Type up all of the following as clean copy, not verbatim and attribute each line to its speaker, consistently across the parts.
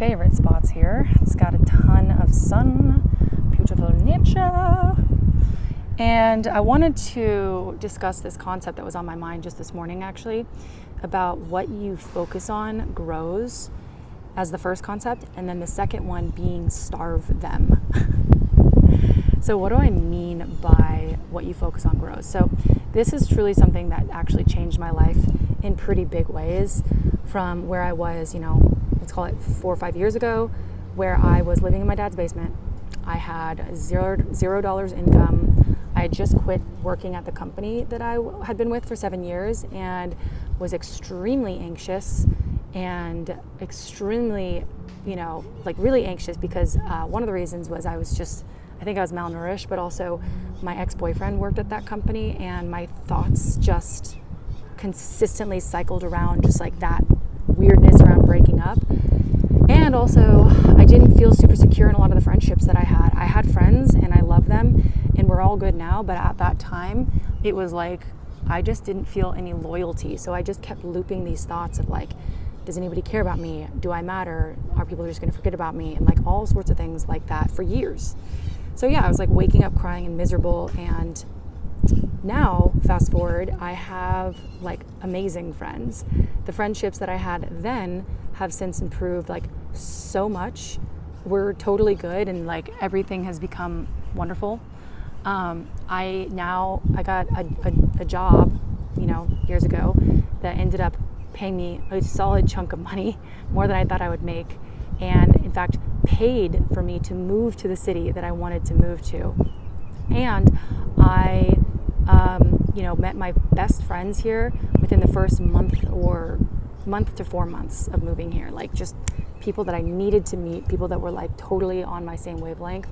Speaker 1: favorite spots here. It's got a ton of sun, beautiful nature. And I wanted to discuss this concept that was on my mind just this morning, actually, about what you focus on grows as the first concept, and then the second one being starve them. So what do I mean by what you focus on grows? So this is truly something that actually changed my life in pretty big ways from where I was, let's call it 4 or 5 years ago, where I was living in my dad's basement. I had $0 income. I had just quit working at the company that I had been with for 7 years and was extremely anxious and extremely, really anxious because one of the reasons was I think I was malnourished, but also my ex-boyfriend worked at that company and my thoughts just consistently cycled around just like that weirdness around breaking up. And also I didn't feel super secure in a lot of the friendships that I had. I had friends and I love them and we're all good now, but at that time it was like I just didn't feel any loyalty. So I just kept looping these thoughts of like, does anybody care about me? Do I matter? Are people just going to forget about me? And like all sorts of things like that for years. So yeah, I was like waking up crying and miserable. And now, fast forward, I have like amazing friends. The friendships that I had then have since improved like so much. We're totally good and like everything has become wonderful. I got a job, years ago that ended up paying me a solid chunk of money, more than I thought I would make. And in fact, paid for me to move to the city that I wanted to move to. And I, met my best friends here within the first month to 4 months of moving here. Like just people that I needed to meet, people that were like totally on my same wavelength.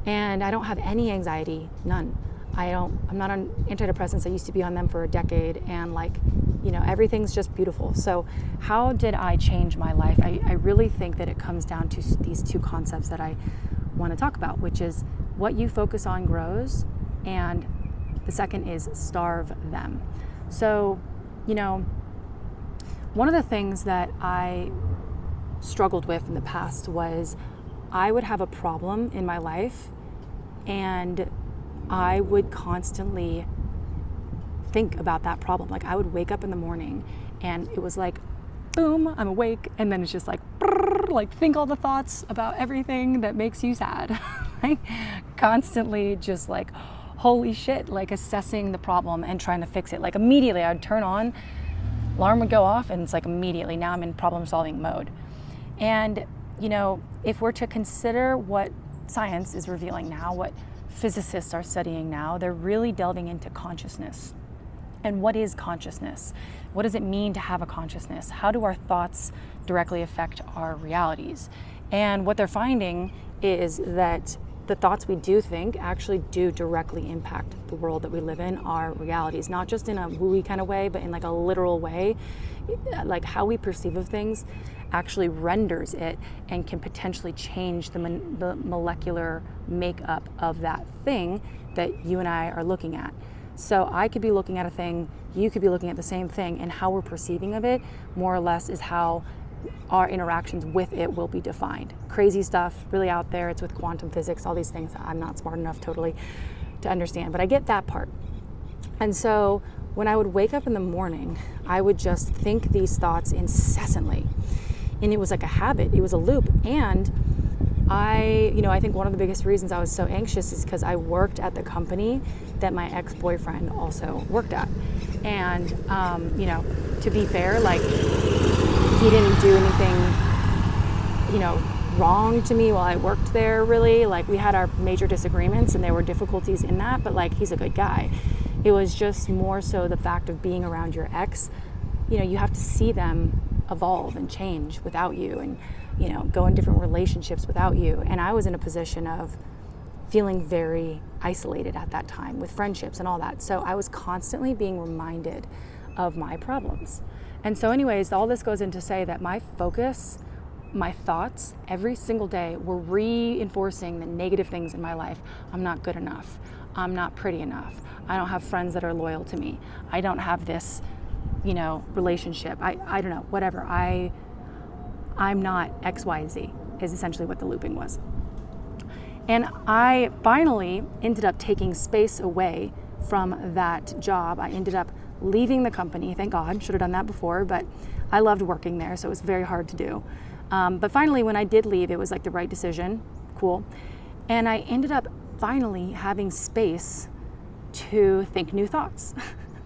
Speaker 1: And I don't have any anxiety, none. I'm not on antidepressants. I used to be on them for a decade and everything's just beautiful. So how did I change my life? I really think that it comes down to these two concepts that I want to talk about, which is what you focus on grows, and the second is starve them. So, one of the things that I struggled with in the past was I would have a problem in my life and I would constantly think about that problem. Like I would wake up in the morning and it was like, boom, I'm awake. And then it's just like, think all the thoughts about everything that makes you sad. Like constantly just like, holy shit, like assessing the problem and trying to fix it. Like immediately I would turn on, alarm would go off and it's like immediately now I'm in problem solving mode. And, if we're to consider what science is revealing now, what physicists are studying now, they're really delving into consciousness. And what is consciousness? What does it mean to have a consciousness? How do our thoughts directly affect our realities? And what they're finding is that the thoughts we do think actually do directly impact the world that we live in, our realities, not just in a wooey kind of way, but in like a literal way. Like how we perceive of things actually renders it and can potentially change the molecular makeup of that thing that you and I are looking at. So I could be looking at a thing, you could be looking at the same thing, and how we're perceiving of it more or less is how our interactions with it will be defined. Crazy stuff, really out there. It's with quantum physics, all these things that I'm not smart enough totally to understand, but I get that part. And so when I would wake up in the morning, I would just think these thoughts incessantly. And it was like a habit, it was a loop. And I think one of the biggest reasons I was so anxious is because I worked at the company that my ex-boyfriend also worked at. And, to be fair, like he didn't do anything, wrong to me while I worked there really. Like we had our major disagreements and there were difficulties in that, but like he's a good guy. It was just more so the fact of being around your ex, you have to see them evolve and change without you and, go in different relationships without you. And I was in a position of feeling very isolated at that time with friendships and all that. So I was constantly being reminded of my problems. And so anyways, all this goes in to say that my focus, my thoughts every single day were reinforcing the negative things in my life. I'm not good enough. I'm not pretty enough. I don't have friends that are loyal to me. I don't have this, relationship. I don't know, whatever. I'm not XYZ, is essentially what the looping was. And I finally ended up taking space away from that job. I ended up leaving the company, thank God. Should have done that before, but I loved working there, so it was very hard to do. But finally, when I did leave, it was like the right decision, cool. And I ended up finally having space to think new thoughts.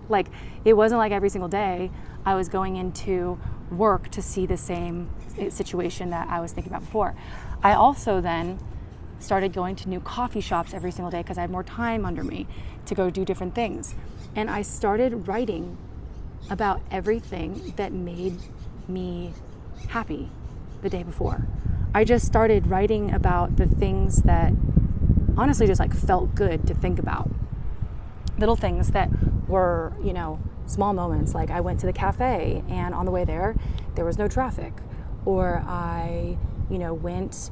Speaker 1: Like, it wasn't like every single day I was going into work to see the same situation that I was thinking about before. I also then started going to new coffee shops every single day because I had more time under me to go do different things. And I started writing about everything that made me happy the day before. I just started writing about the things that honestly just like felt good to think about. Little things that were, small moments, like I went to the cafe and on the way there was no traffic. Or I, went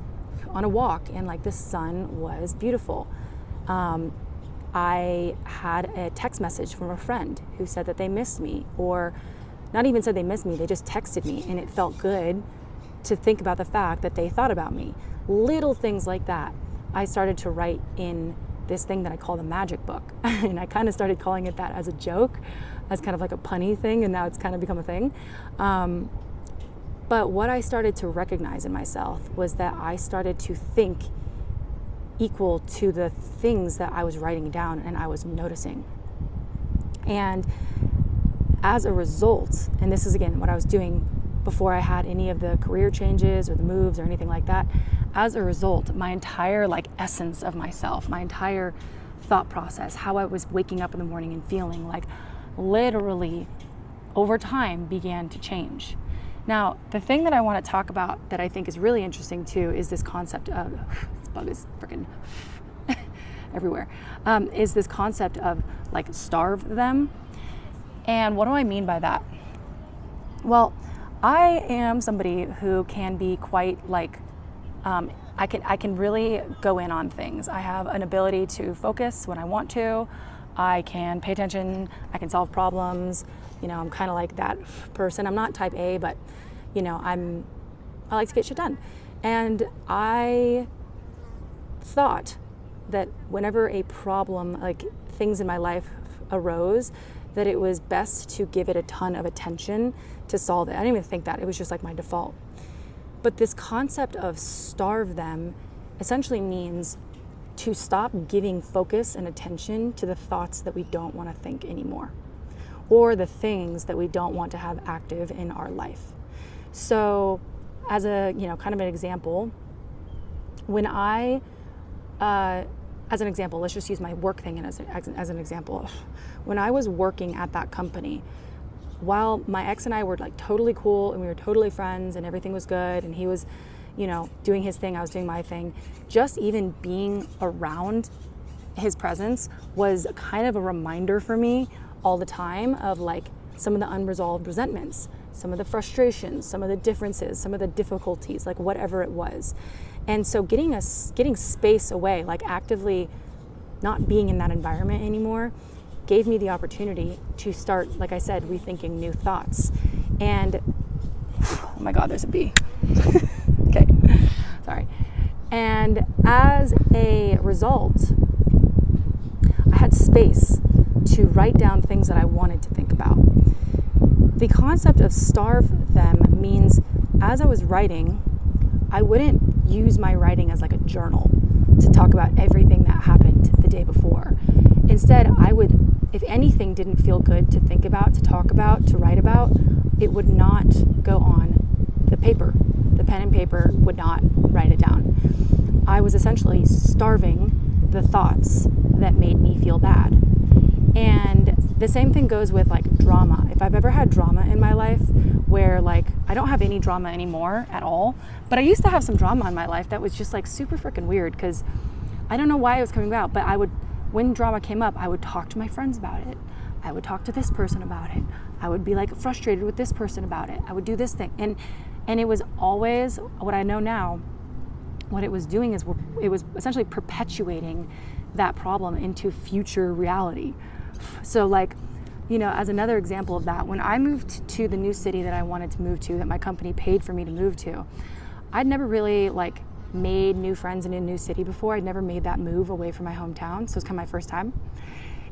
Speaker 1: on a walk and like the sun was beautiful. I had a text message from a friend who said that they missed me, or not even said they missed me, they just texted me, and it felt good to think about the fact that they thought about me. Little things like that. I started to write in this thing that I call the magic book. And I kind of started calling it that as a joke, as kind of like a punny thing, and now it's kind of become a thing. But what I started to recognize in myself was that I started to think equal to the things that I was writing down and I was noticing. And as a result, and this is again what I was doing before I had any of the career changes or the moves or anything like that, as a result, my entire essence of myself, my entire thought process, how I was waking up in the morning and feeling, literally over time began to change. Now, the thing that I want to talk about that I think is really interesting too is this concept of, this bug is freaking everywhere, is this concept of starve them. And what do I mean by that? Well, I am somebody who can be quite I can really go in on things. I have an ability to focus when I want to. I can pay attention. I can solve problems. I'm kind of like that person. I'm not type A, but I like to get shit done. And I thought that whenever a problem, things in my life arose, that it was best to give it a ton of attention to solve it. I didn't even think that. It was just my default. But this concept of starve them essentially means to stop giving focus and attention to the thoughts that we don't want to think anymore, or the things that we don't want to have active in our life. So as a, kind of an example, when I, as an example, let's just use my work thing as an example. When I was working at that company, while my ex and I were totally cool and we were totally friends and everything was good and he was, doing his thing, I was doing my thing, just even being around his presence was kind of a reminder for me all the time of some of the unresolved resentments, some of the frustrations, some of the differences, some of the difficulties, whatever it was. And so getting space away, actively not being in that environment anymore, gave me the opportunity to start, like I said, rethinking new thoughts. And, oh my God, there's a bee. Okay, sorry. And as a result, I had space to write down things that I wanted to think about. The concept of starve them means as I was writing, I wouldn't use my writing as a journal to talk about everything that happened the day before. Instead, I would, if anything didn't feel good to think about, to talk about, to write about, it would not go on the paper. The pen and paper would not write it down. I was essentially starving the thoughts that made me feel bad. And the same thing goes with drama. If I've ever had drama in my life where I don't have any drama anymore at all, but I used to have some drama in my life that was just super freaking weird because I don't know why it was coming about, but when drama came up, I would talk to my friends about it. I would talk to this person about it. I would be frustrated with this person about it. I would do this thing. And it was always, what I know now, what it was doing is it was essentially perpetuating that problem into future reality. So as another example of that, when I moved to the new city that I wanted to move to, that my company paid for me to move to, I'd never really made new friends in a new city before. I'd never made that move away from my hometown. So it's kind of my first time.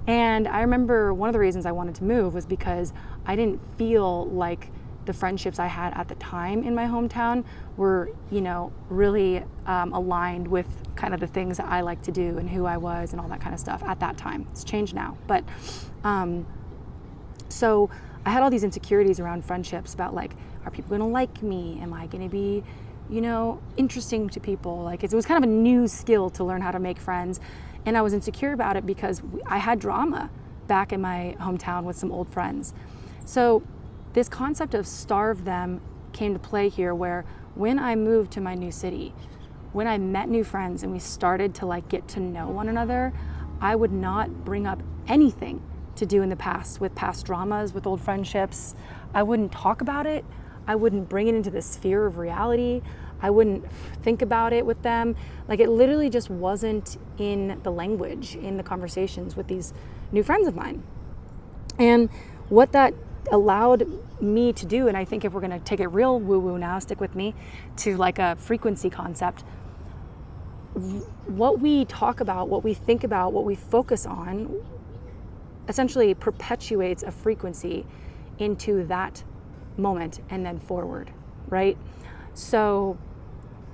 Speaker 1: And I remember one of the reasons I wanted to move was because I didn't feel like the friendships I had at the time in my hometown were, really aligned with kind of the things that I like to do and who I was and all that kind of stuff at that time. It's changed now. But so I had all these insecurities around friendships about are people going to like me? Am I going to be, interesting to people? It was kind of a new skill to learn how to make friends. And I was insecure about it because I had drama back in my hometown with some old friends. So this concept of starve them came to play here, where when I moved to my new city, when I met new friends and we started to get to know one another, I would not bring up anything to do in the past with past dramas, with old friendships. I wouldn't talk about it. I wouldn't bring it into the sphere of reality. I wouldn't think about it with them. It literally just wasn't in the language, in the conversations with these new friends of mine. And what that allowed me to do, and I think if we're going to take it real woo-woo now, stick with me, to a frequency concept, what we talk about, what we think about, what we focus on essentially perpetuates a frequency into that moment and then forward, right? So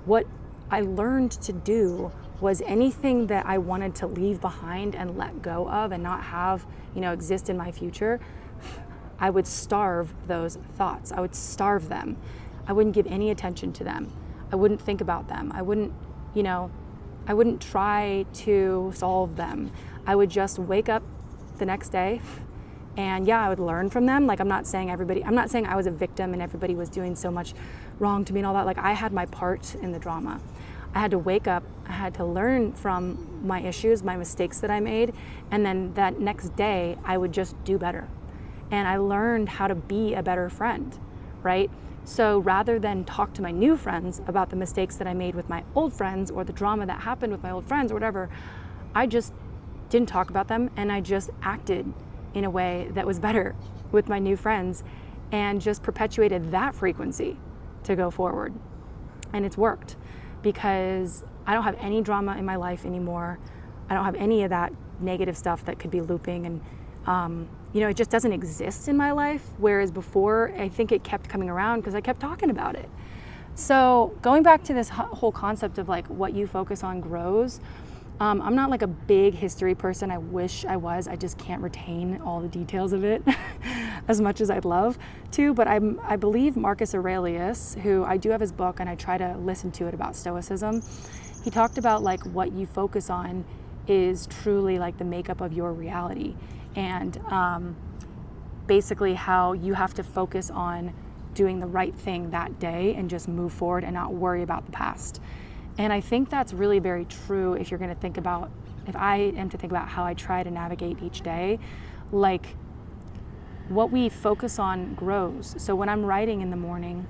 Speaker 1: what I learned to do was anything that I wanted to leave behind and let go of and not have, exist in my future, I would starve those thoughts. I would starve them. I wouldn't give any attention to them. I wouldn't think about them. I wouldn't try to solve them. I would just wake up the next day and I would learn from them. I'm not saying I was a victim and everybody was doing so much wrong to me and all that. I had my part in the drama. I had to wake up, I had to learn from my issues, my mistakes that I made, and then that next day I would just do better. And I learned how to be a better friend, right? So rather than talk to my new friends about the mistakes that I made with my old friends or the drama that happened with my old friends or whatever, I just didn't talk about them and I just acted in a way that was better with my new friends and just perpetuated that frequency to go forward. And it's worked because I don't have any drama in my life anymore. I don't have any of that negative stuff that could be looping and it just doesn't exist in my life. Whereas before, I think it kept coming around because I kept talking about it. So going back to this whole concept of what you focus on grows. I'm not a big history person. I wish I was. I just can't retain all the details of it as much as I'd love to. But I believe Marcus Aurelius, who I do have his book and I try to listen to it about Stoicism. He talked about what you focus on is truly the makeup of your reality. And basically how you have to focus on doing the right thing that day and just move forward and not worry about the past. And I think that's really very true if you're going to think about, if I am to think about how I try to navigate each day, what we focus on grows. So when I'm writing in the morning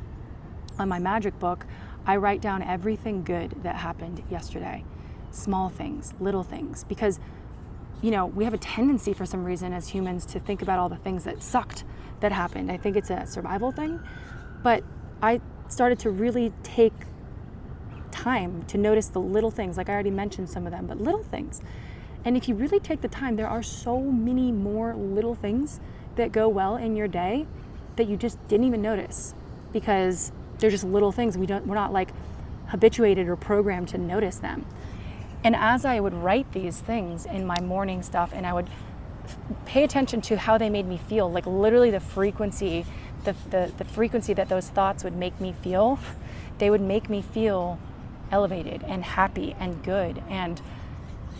Speaker 1: on my magic book, I write down everything good that happened yesterday. Small things, little things, because we have a tendency for some reason as humans to think about all the things that sucked that happened. I think it's a survival thing, but I started to really take time to notice the little things. I already mentioned some of them, but little things. And if you really take the time, there are so many more little things that go well in your day that you just didn't even notice because they're just little things. We're not habituated or programmed to notice them. And as I would write these things in my morning stuff and I would pay attention to how they made me feel, literally the frequency, the frequency that those thoughts would make me feel, they would make me feel elevated and happy and good and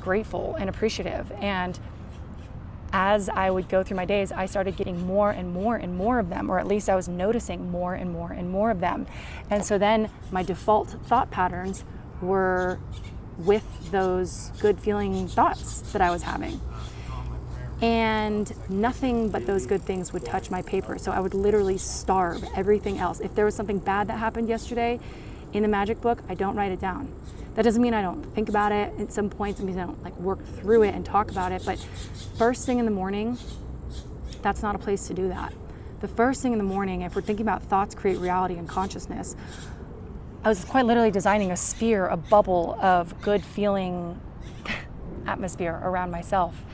Speaker 1: grateful and appreciative. And as I would go through my days, I started getting more and more and more of them, or at least I was noticing more and more and more of them. And so then my default thought patterns were with those good feeling thoughts that I was having. And nothing but those good things would touch my paper. So I would literally starve everything else. If there was something bad that happened yesterday in the magic book, I don't write it down. That doesn't mean I don't think about it at some points. It means I don't work through it and talk about it. But first thing in the morning, that's not a place to do that. The first thing in the morning, if we're thinking about thoughts create reality and consciousness, I was quite literally designing a sphere, a bubble of good feeling atmosphere around myself.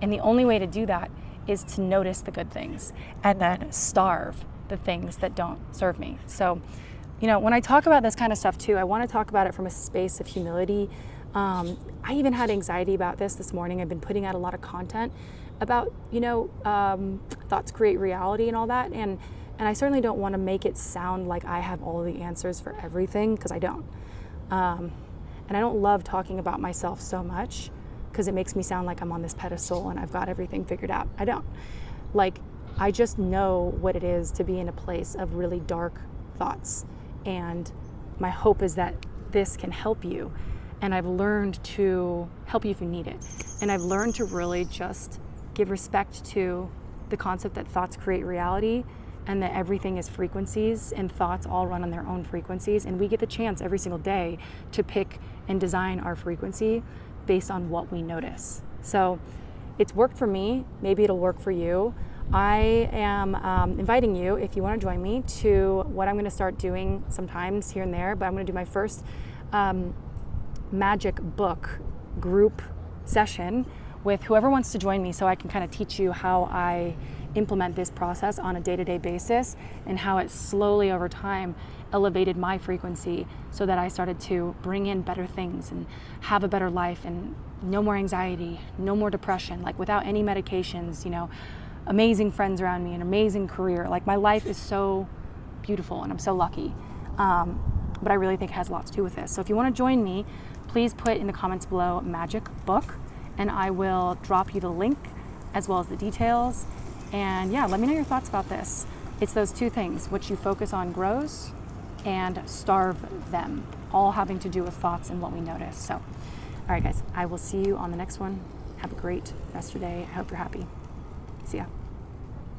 Speaker 1: And the only way to do that is to notice the good things and then starve the things that don't serve me. So, when I talk about this kind of stuff too, I want to talk about it from a space of humility. I even had anxiety about this morning. I've been putting out a lot of content about, thoughts create reality and all that. And I certainly don't want to make it sound like I have all the answers for everything, because I don't. And I don't love talking about myself so much, because it makes me sound like I'm on this pedestal and I've got everything figured out. I don't. I just know what it is to be in a place of really dark thoughts. And my hope is that this can help you. And I've learned to help you if you need it. And I've learned to really just give respect to the concept that thoughts create reality, and that everything is frequencies, and thoughts all run on their own frequencies. And we get the chance every single day to pick and design our frequency based on what we notice. So it's worked for me. Maybe it'll work for you. I am inviting you, if you want to join me, to what I'm going to start doing sometimes here and there, but I'm going to do my first magic book group session with whoever wants to join me, so I can kind of teach you how I implement this process on a day-to-day basis, and how it slowly over time elevated my frequency so that I started to bring in better things and have a better life, and no more anxiety, no more depression, without any medications, amazing friends around me, an amazing career. My life is so beautiful and I'm so lucky. But I really think it has a lot to do with this. So if you want to join me, please put in the comments below magic book, and I will drop you the link as well as the details. And yeah, let me know your thoughts about this. It's those two things: what you focus on grows, and starve them, all having to do with thoughts and what we notice. So, all right guys, I will see you on the next one. Have a great rest of your day. I hope you're happy. See ya.